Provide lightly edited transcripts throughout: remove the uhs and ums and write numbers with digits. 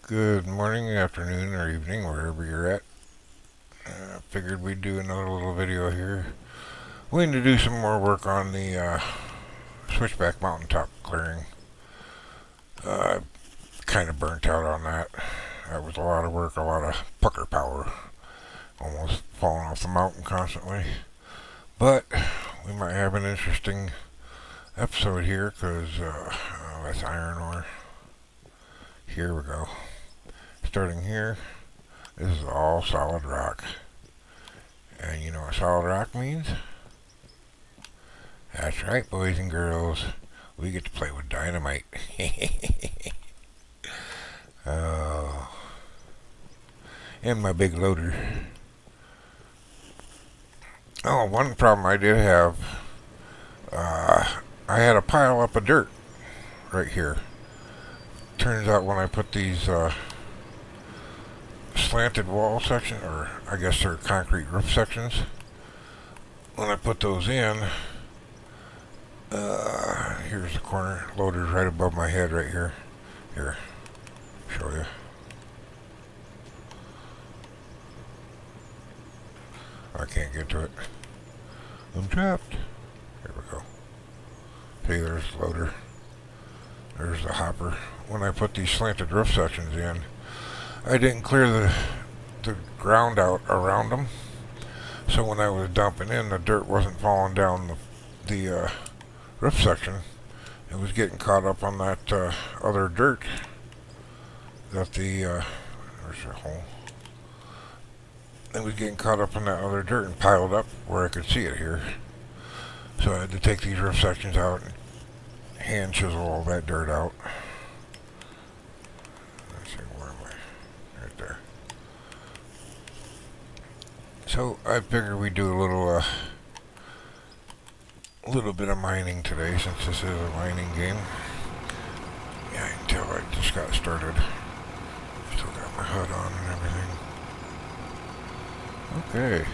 Good morning, afternoon, or evening, wherever you're at. Figured we'd do another little video here. We need to do some more work on the switchback mountaintop clearing. Kind of burnt out on that. That was a lot of work, a lot of pucker power. Almost falling off the mountain constantly. But we might have an interesting episode here because that's iron ore. Here we go. Starting here, this is all solid rock. And you know what solid rock means? That's right, boys and girls. We get to play with dynamite. Oh. And my big loader. Oh, one problem I did have. I had a pile up of dirt right here. Turns out when I put these slanted wall section, or I guess they're concrete roof sections, when I put those in, here's the corner. Loader's right above my head right here. Here, show you. I can't get to it. I'm trapped. Here we go. See, there's the loader. There's the hopper. When I put these slanted roof sections in, I didn't clear the ground out around them. So when I was dumping in, the dirt wasn't falling down the roof section. It was getting caught up on that other dirt that there's a hole. It was getting caught up in that other dirt and piled up where I could see it here. So I had to take these roof sections out and hand chisel all that dirt out. Let's see, where am I? Right there. So I figured we'd do a little bit of mining today, since this is a mining game. Yeah, I can tell I just got started. Still got my HUD on and everything. Okay.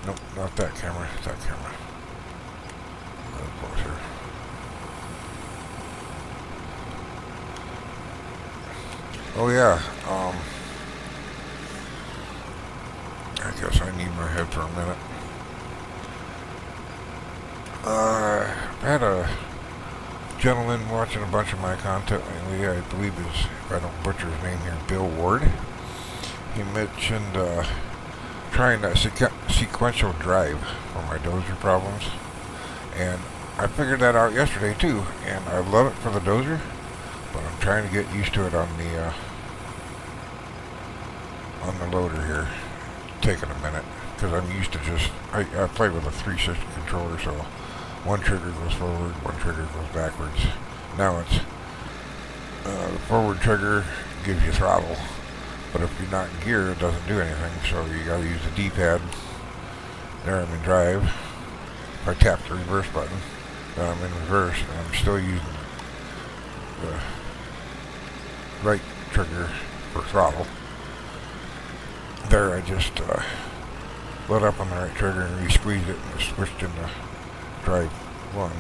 Nope, not that camera. That camera. A little closer. Oh yeah. I guess I need my head for a minute. I had a gentleman watching a bunch of my content lately. I believe is, if I don't butcher his name here, Bill Ward. He mentioned trying that sequential drive for my dozer problems, and I figured that out yesterday too, and I love it for the dozer, but I'm trying to get used to it on the loader here. Taking a minute, because I'm used to just, I play with a 360 controller, so one trigger goes forward, one trigger goes backwards. Now it's the forward trigger gives you throttle, but if you're not in gear, it doesn't do anything, so you gotta use the D-pad. There I'm in drive. If I tap the reverse button, then I'm in reverse, and I'm still using the right trigger for throttle. There I just let up on the right trigger and re-squeezed it and switched into drive 1.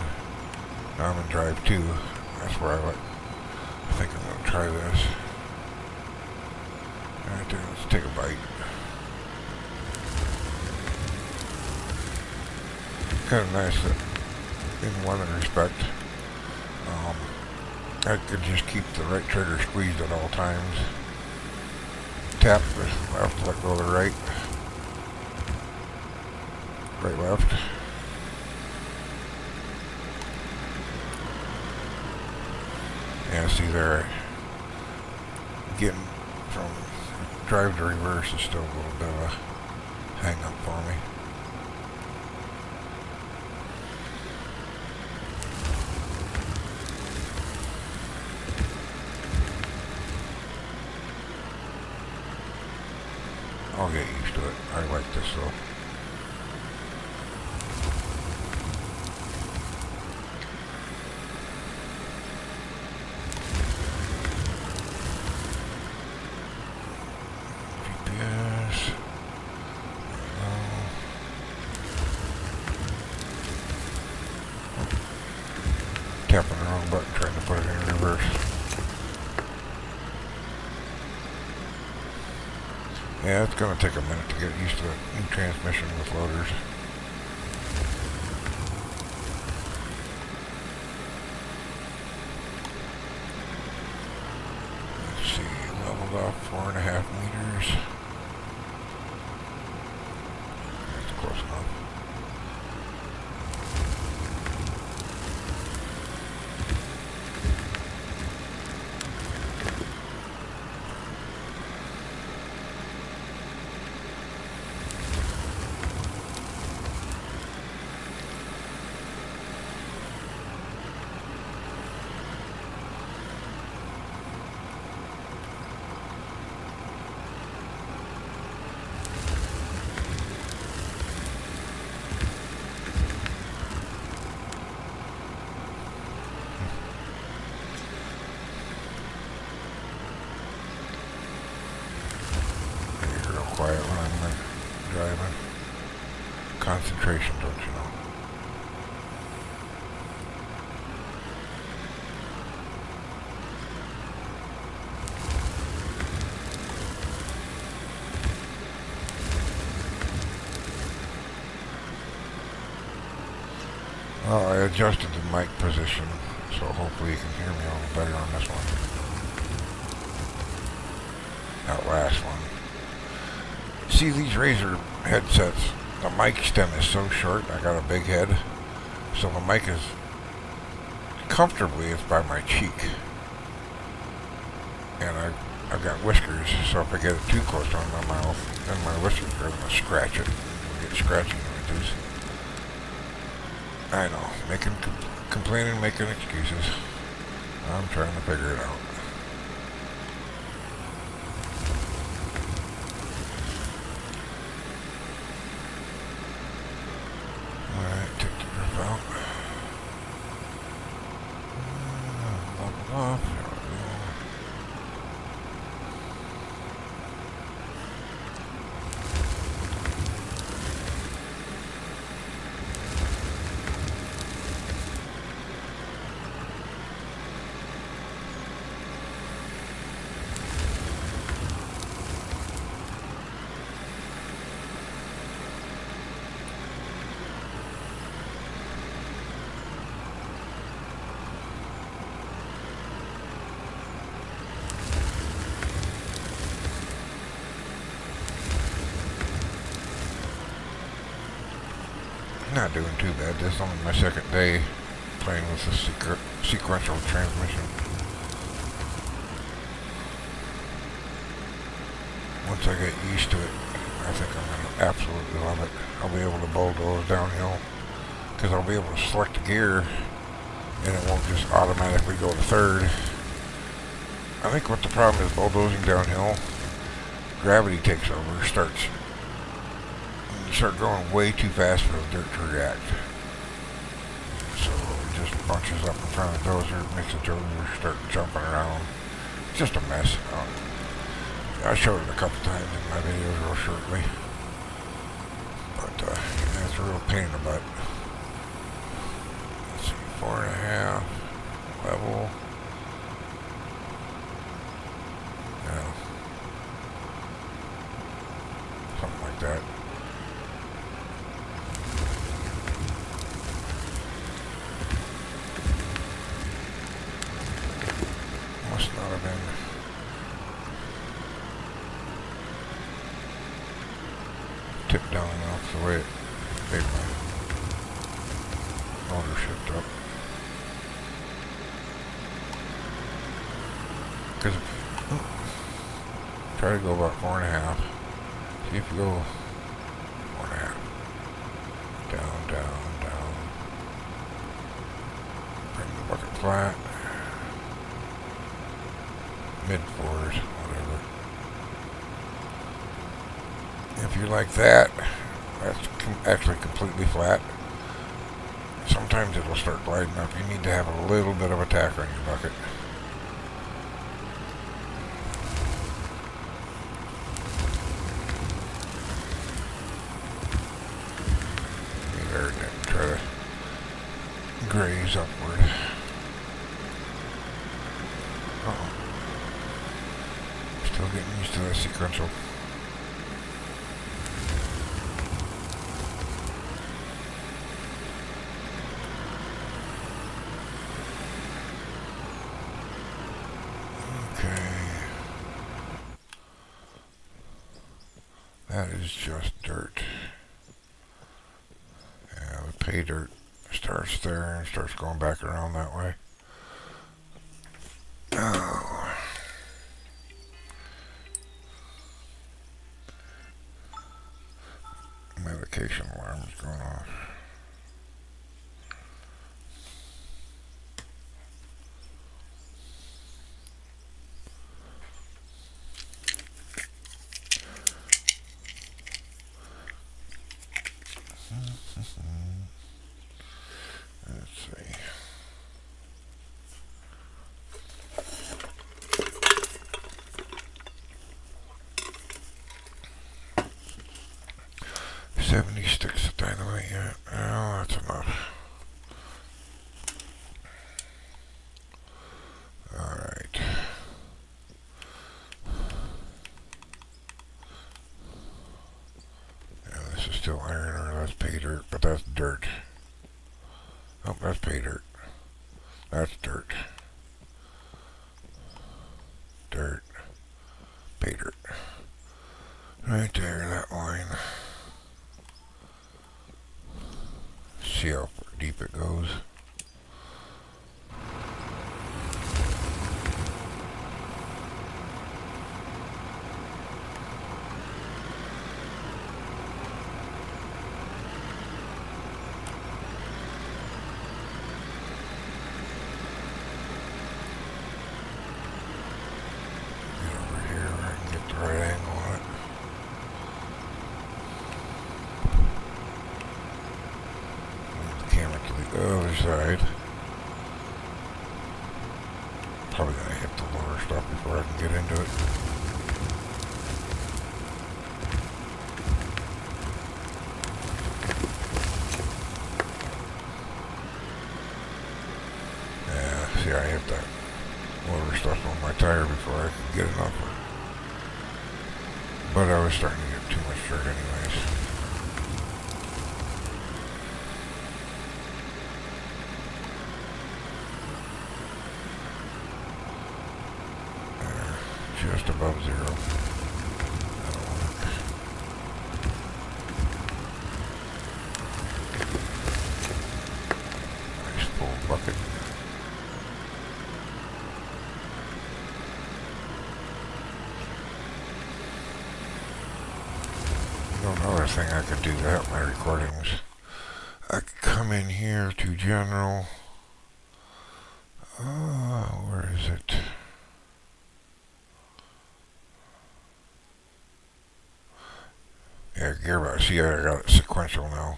Now I'm in drive 2. That's where I think I'm going to try this. Alright, let's take a bite. Kind of nice that in one respect, I could just keep the right trigger squeezed at all times. Tap the left, let go of the right. Right, left. Yeah, see there, getting from drive to reverse is still a little bit of a hang up for me. I'll get used to it. I like this though. GPS. Tapping the wrong button, trying to put it in reverse. Yeah, it's going to take a minute to get used to the new transmission with loaders. Let's see, leveled off 4.5 meters. That's close enough. Quiet when I'm driving. Concentration, don't you know? Well, I adjusted the mic position, so hopefully you can hear me a little better on this one. That last one. See, these Razer headsets, the mic stem is so short, I got a big head, so the mic is comfortably, it's by my cheek. And I've got whiskers, so if I get it too close to my mouth, then my whiskers are going to scratch it. I'll get scratching noises. I know, complaining, making excuses. I'm trying to figure it out. Alright, take the roof out. Level off. There we go. Not doing too bad. This is only my second day playing with the sequential transmission. Once I get used to it, I think I'm going to absolutely love it. I'll be able to bulldoze downhill because I'll be able to select the gear and it won't just automatically go to third. I think what the problem is bulldozing downhill, gravity takes over, you start going way too fast for the dirt to react. So it just bunches up in front of the dozer, makes the dozer start jumping around. It's just a mess. I showed it a couple times in my videos real shortly. But yeah, it's a real pain in the butt. Let's see, 4.5 level. Yeah. Something like that. Must not have been tipped down enough the way it made my motor shift up. Because try to go about 4.5. See if you go 4.5. Down, down, down. Bring the bucket flat. Mid-4s, whatever. If you like that, that's actually completely flat. Sometimes it'll start gliding up. You need to have a little bit of a tack on your bucket. There, try to graze upward. Uh-oh. Still getting used to the sequential. That is just dirt. Yeah, the pay dirt starts there and starts going back around that way. Oh. Medication alarm is going off. Let's see. $70 sticks of dynamite yet. Oh, that's enough. Alright. Yeah, this is still iron ore. That's pay dirt, but that's dirt. Oh, that's pay dirt. That's dirt. Dirt. Pay dirt. Right there, that line. See how deep it goes. Get over here where I can get the right angle on it. Move the camera to the other side. Probably gonna hit the lower stuff before I can get into it. Yeah, see, I hit that lower stuff on my tire before I could get enough. But I was starting to get too much dirt anyways. Just above zero. That'll work. Nice full bucket. Another thing I could do to help my recordings, I could come in here to general. Where is it? Yeah, gearbox. See, I got it sequential now.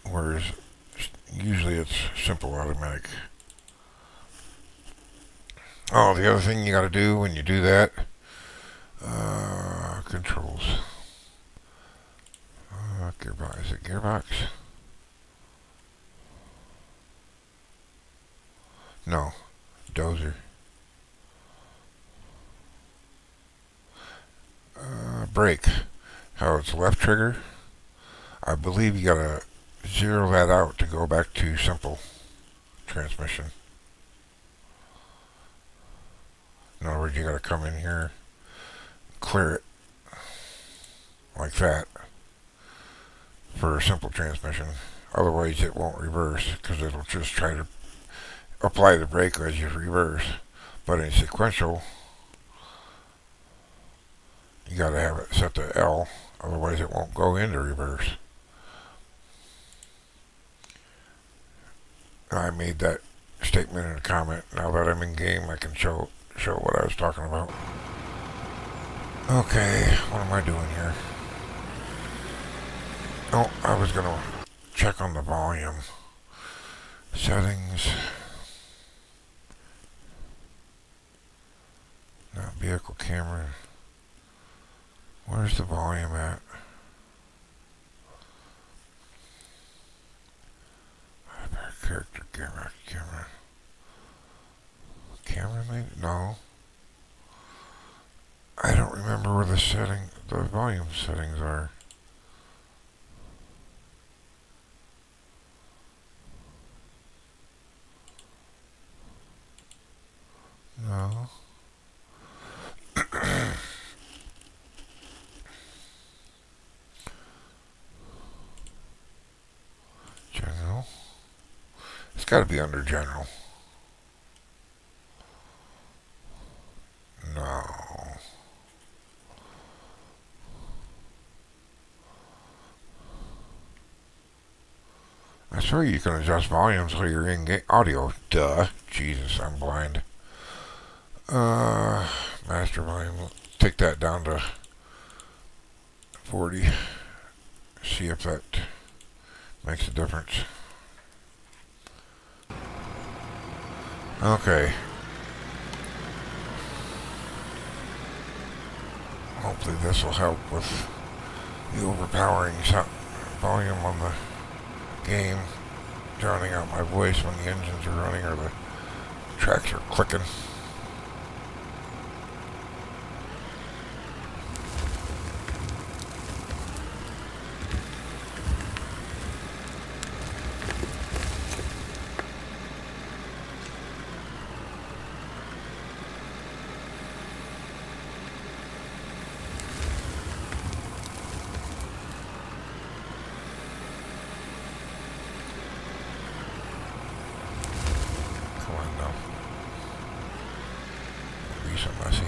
Whereas usually it's simple automatic. Oh, the other thing you got to do when you do that, controls. Gearbox. Is it gearbox? No, dozer. Brake. How it's left trigger. I believe you gotta zero that out to go back to simple transmission. In other words, you gotta come in here, clear it like that for a simple transmission. Otherwise, it won't reverse because it'll just try to apply the brake as you reverse. But in sequential, you gotta have it set to L, otherwise it won't go into reverse. I made that statement in a comment. Now that I'm in game, I can show what I was talking about. Okay, what am I doing here? Oh, I was gonna check on the volume. Settings. Now vehicle camera. Where's the volume at? Character camera. Camera maybe? No. I don't remember where the volume settings are. No. gotta be under general. No. I swear you can adjust volumes while you're in audio. Duh. Jesus, I'm blind. Master volume. Take that down to 40. See if that makes a difference. Okay. Hopefully this will help with the overpowering volume on the game, drowning out my voice when the engines are running or the tracks are clicking. So messy.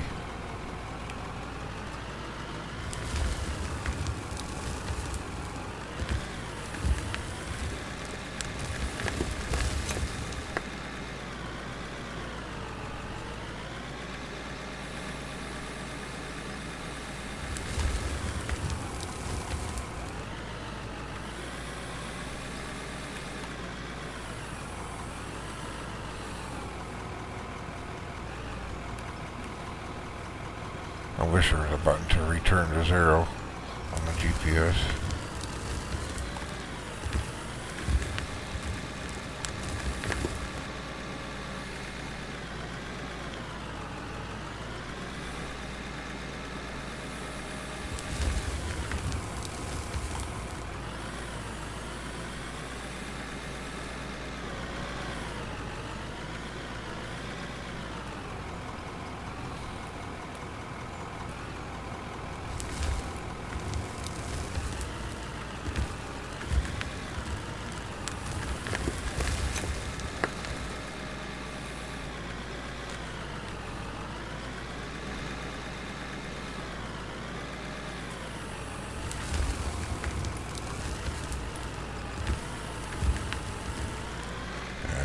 I wish there was a button to return to 0 on the GPS.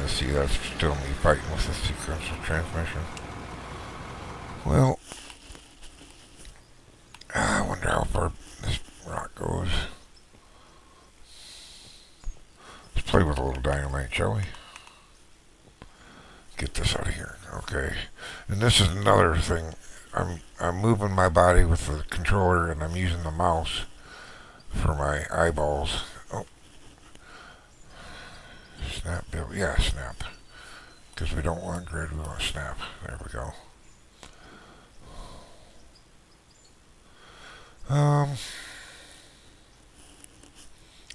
See, that's still me fighting with the sequential transmission. Well, I wonder how far this rock goes. Let's play with a little dynamite, shall we? Get this out of here. Okay. And this is another thing. I'm moving my body with the controller and I'm using the mouse for my eyeballs. Oh. Snap build. Yeah, snap. Because we don't want grid, we want snap. There we go.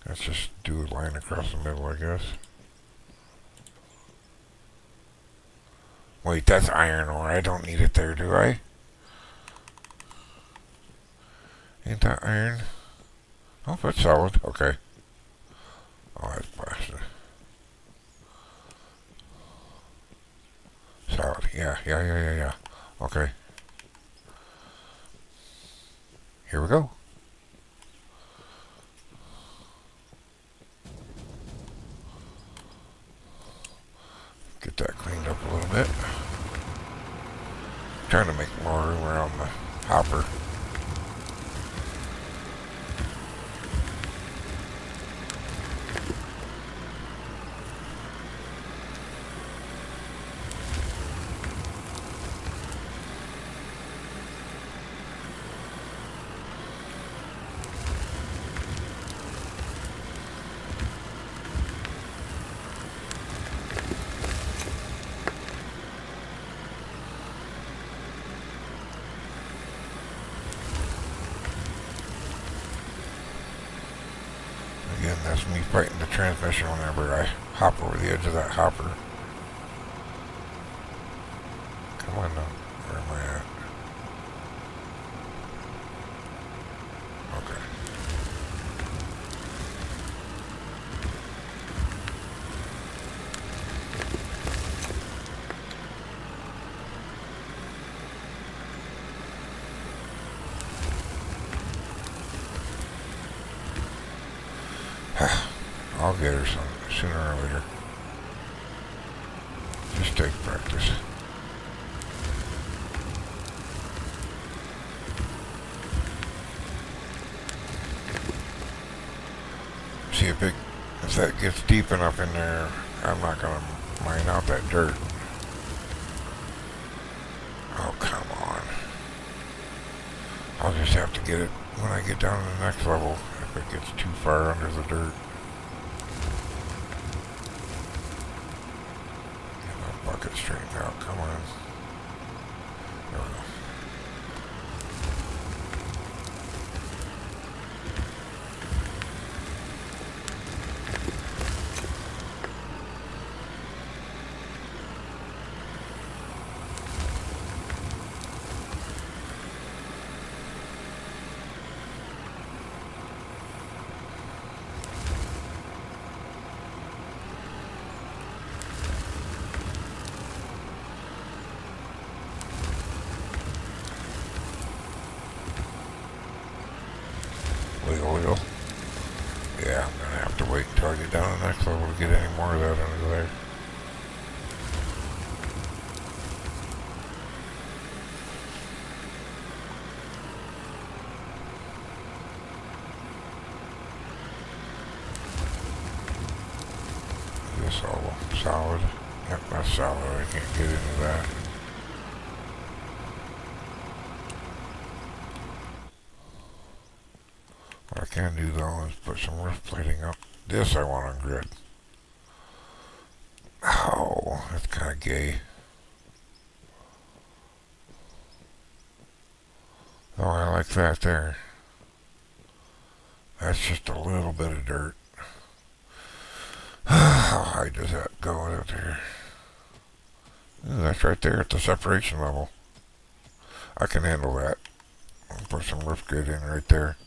Let's just do a line across the middle, I guess. Wait, that's iron ore. I don't need it there, do I? Ain't that iron? Oh, that's solid. Okay. Oh, that's blasted. Solid. Yeah. Okay. Here we go. Get that cleaned up a little bit. Trying to make more room around the hopper. Again, that's me fighting the transmission whenever I hop over the edge of that hopper. Come on now. Where am I at? Okay. I'll get her sooner or later. Just take practice. See, if that gets deep enough in there, I'm not gonna mine out that dirt. Oh, come on. I'll just have to get it when I get down to the next level if it gets too far under the dirt. Get my bucket straightened out. Come on. There we go. Wiggle, wiggle. Yeah, I'm gonna have to wait until I get down to the next level to get any more of that under there. This all solid. Yep, that's solid. I can't get into that. What I can do though is put some roof plating up. This I want on grid. Oh, that's kind of gay. Oh, I like that there. That's just a little bit of dirt. How high does that go out there? Ooh, that's right there at the separation level. I can handle that. I'll put some roof grid in right there.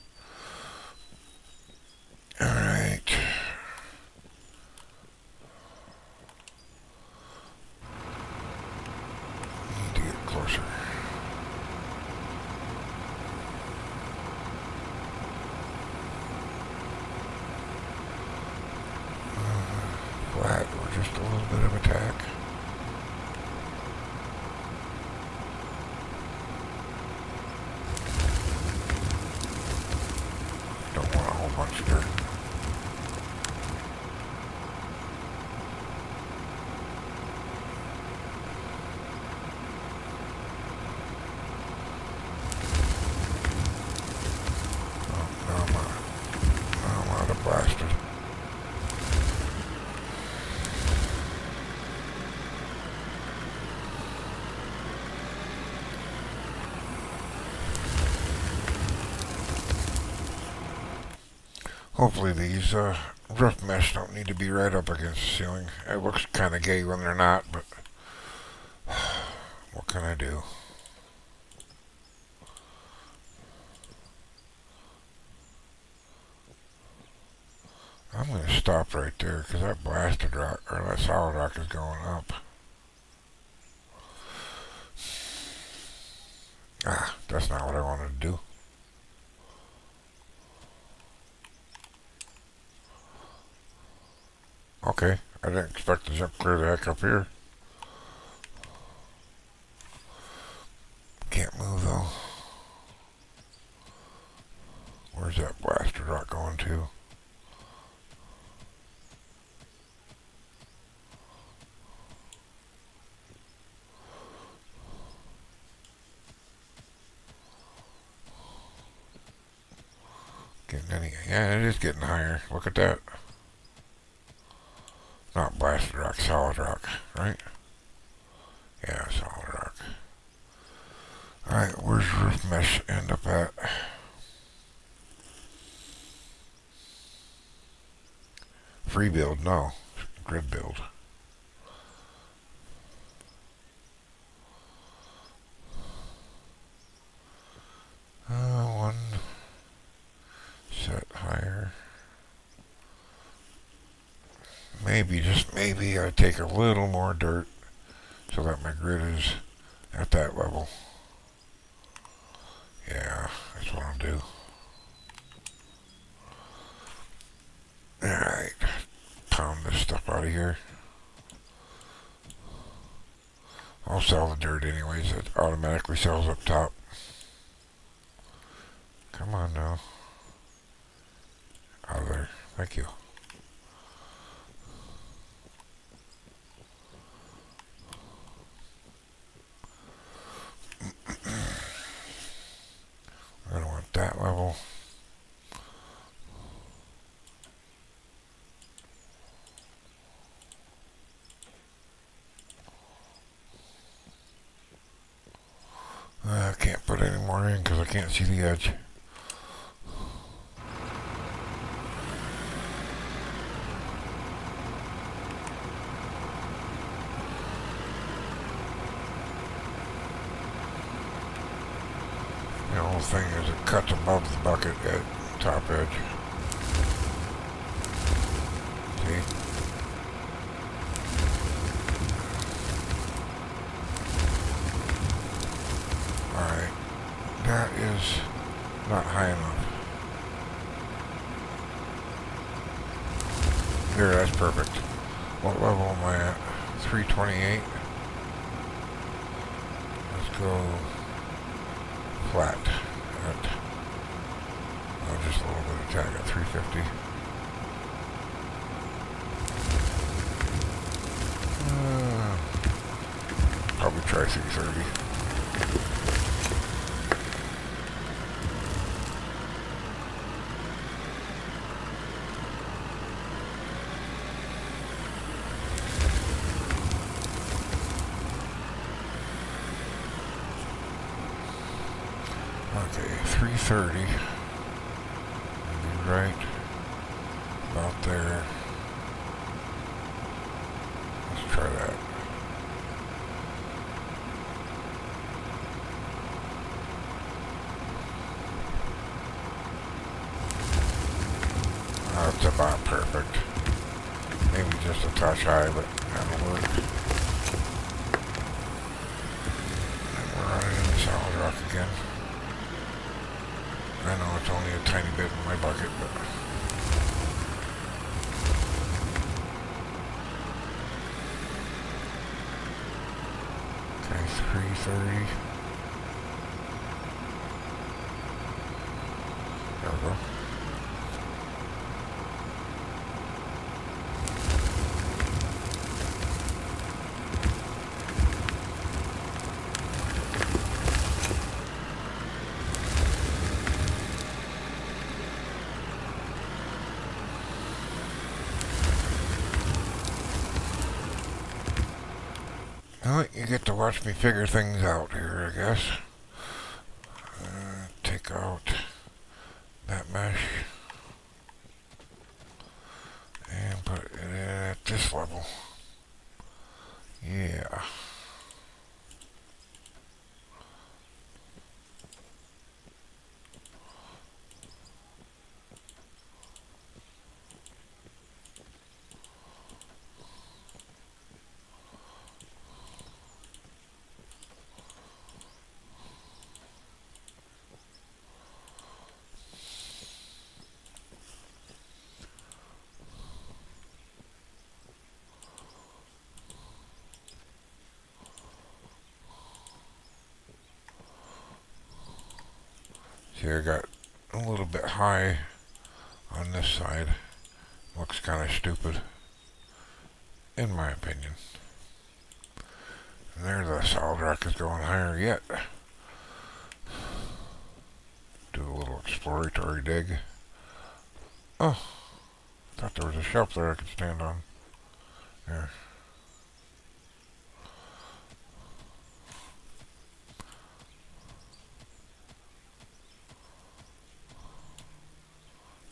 Alright. Need to get closer. Flat or just a little bit of attack. Don't want a whole bunch of dirt. I'm out of blasted. Hopefully these roof mesh don't need to be right up against the ceiling. It looks kind of gay when they're not, but what can I do? I'm going to stop right there because that blasted rock, or that solid rock is going up. Ah, that's not what I wanted to do. Okay, I didn't expect to jump clear the heck up here. Can't move though. Where's that blasted rock going to? Yeah, it is getting higher. Look at that. Not blasted rock, solid rock, right? Yeah, solid rock. Alright, where's roof mesh end up at? Free build, no. Grid build. One set higher. Maybe, just maybe, I take a little more dirt so that my grid is at that level. Yeah, that's what I'll do. Alright, pound this stuff out of here. I'll sell the dirt anyways. It automatically sells up top. Come on now. Out of there. Thank you. I don't want that level. I can't put any more in because I can't see the edge. The whole thing is it cuts above the bucket at top edge. See? Alright. That is not high enough. There, that's perfect. What level am I at? 328. Let's go flat at, just a little bit of tag at 350. Probably try 330. Okay, 330. Be right about there. Let's try that. That's about perfect. Maybe just a touch high, but that'll work. And we're running into solid rock again. I know it's only a tiny bit in my bucket, but okay, 330. There we go. Well, you get to watch me figure things out here, I guess. Take out that mesh and put it in at this level. Yeah. See, I got a little bit high on this side. Looks kind of stupid, in my opinion. And there, the solid rock is going higher yet. Do a little exploratory dig. Oh, thought there was a shelf there I could stand on. There.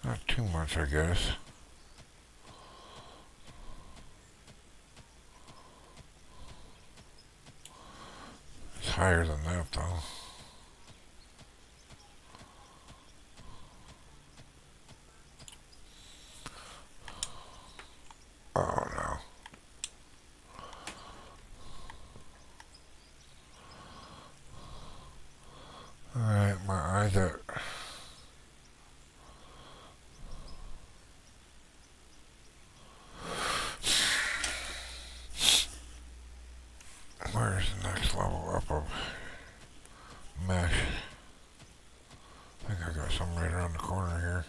Not too much, I guess. It's higher than that, though. Oh, no. Alright, my eyes are... gobble up a mesh. I think I got some right around the corner here.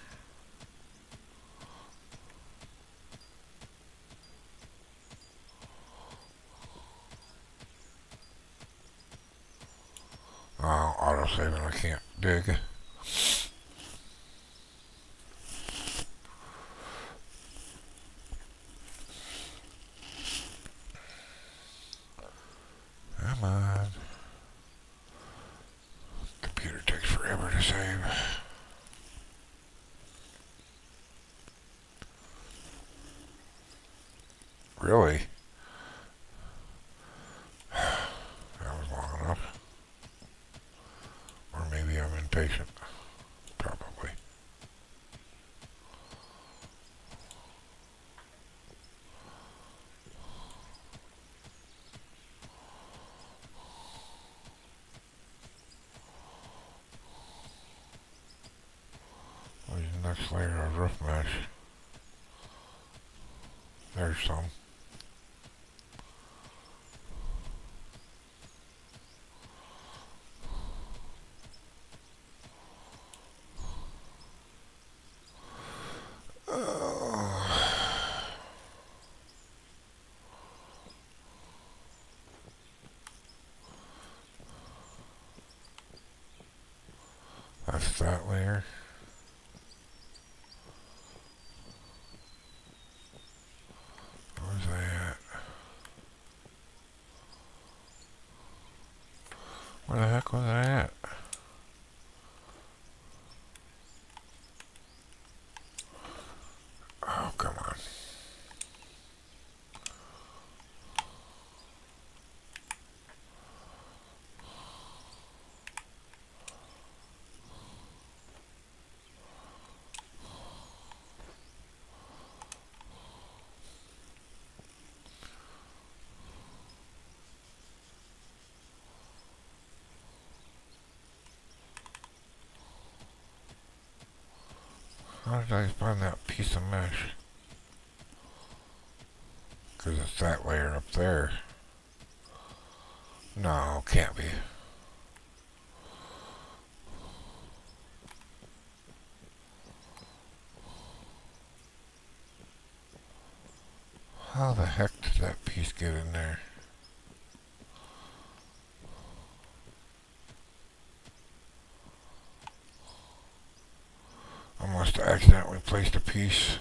Oh, auto-saving, I can't dig. Come on. Computer takes forever to save. Really? That was long enough. Or maybe I'm impatient. Probably. Where's the next layer of roof mesh? There's some. That's that layer. Where's that at? Where the heck was I at? Oh, come on. How did I find that piece of mesh? Because it's that layer up there. No, can't be. How the heck did that piece get in there? I must have accidentally placed a piece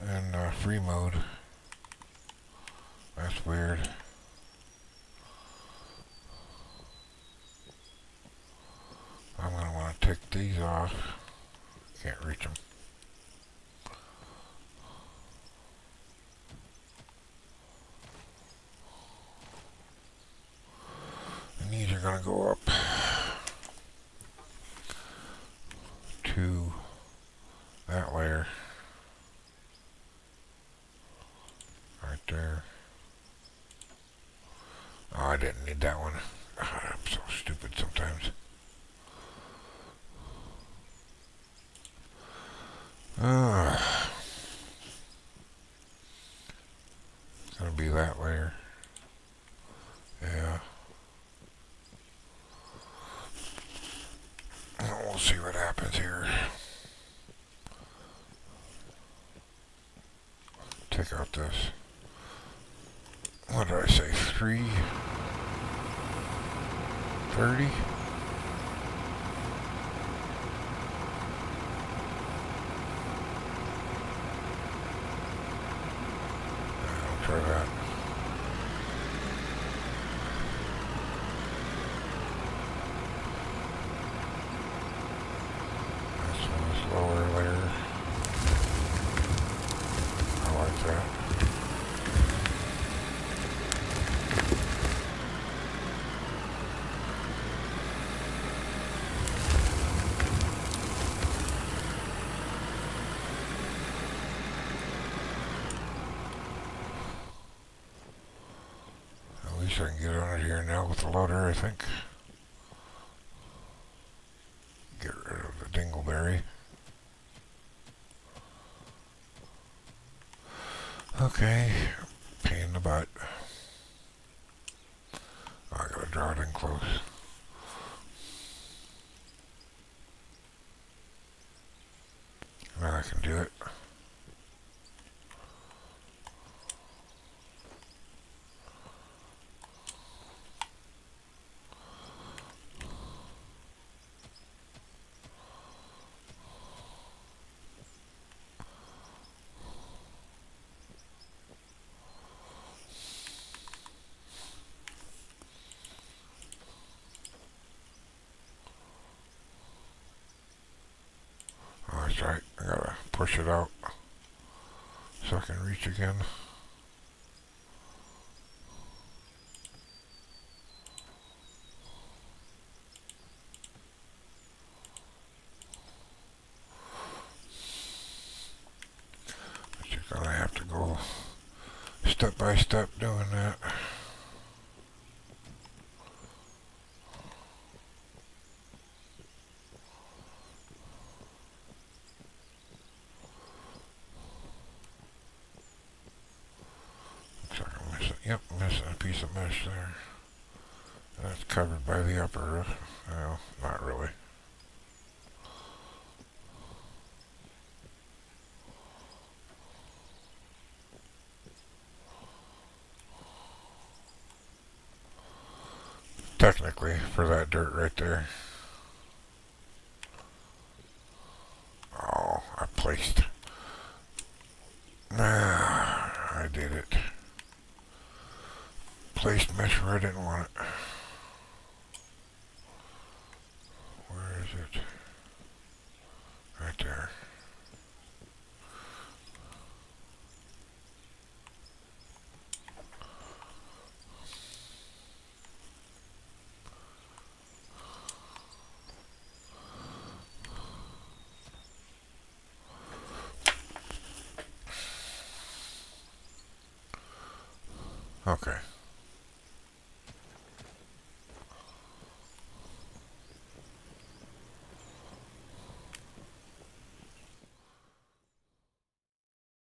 in free mode. That's weird. I'm going to want to take these off. Can't reach them. And these are going to go up to that layer. Right there. Oh, I didn't need that one. I'm so stupid sometimes. It's gonna be that layer. Yeah. We'll see what happens here. Take out this. What did I say? 330? I'll try that. That's this lower layer. I like that. At least I can get on it here now with the loader, I think. Get rid of the dingleberry. Okay, pain in the butt. close. Now I can do it. Oh, that's right. I gotta push it out so I can reach again. But you're gonna have to go step by step doing that. Looks like I'm missing. Yep, missing a piece of mesh there. That's covered by the upper roof. Well, not really. Technically, for that dirt right there. Oh, I placed. Ah, I did it. Placed mesh where I didn't want it. Where is it? Right there. Okay.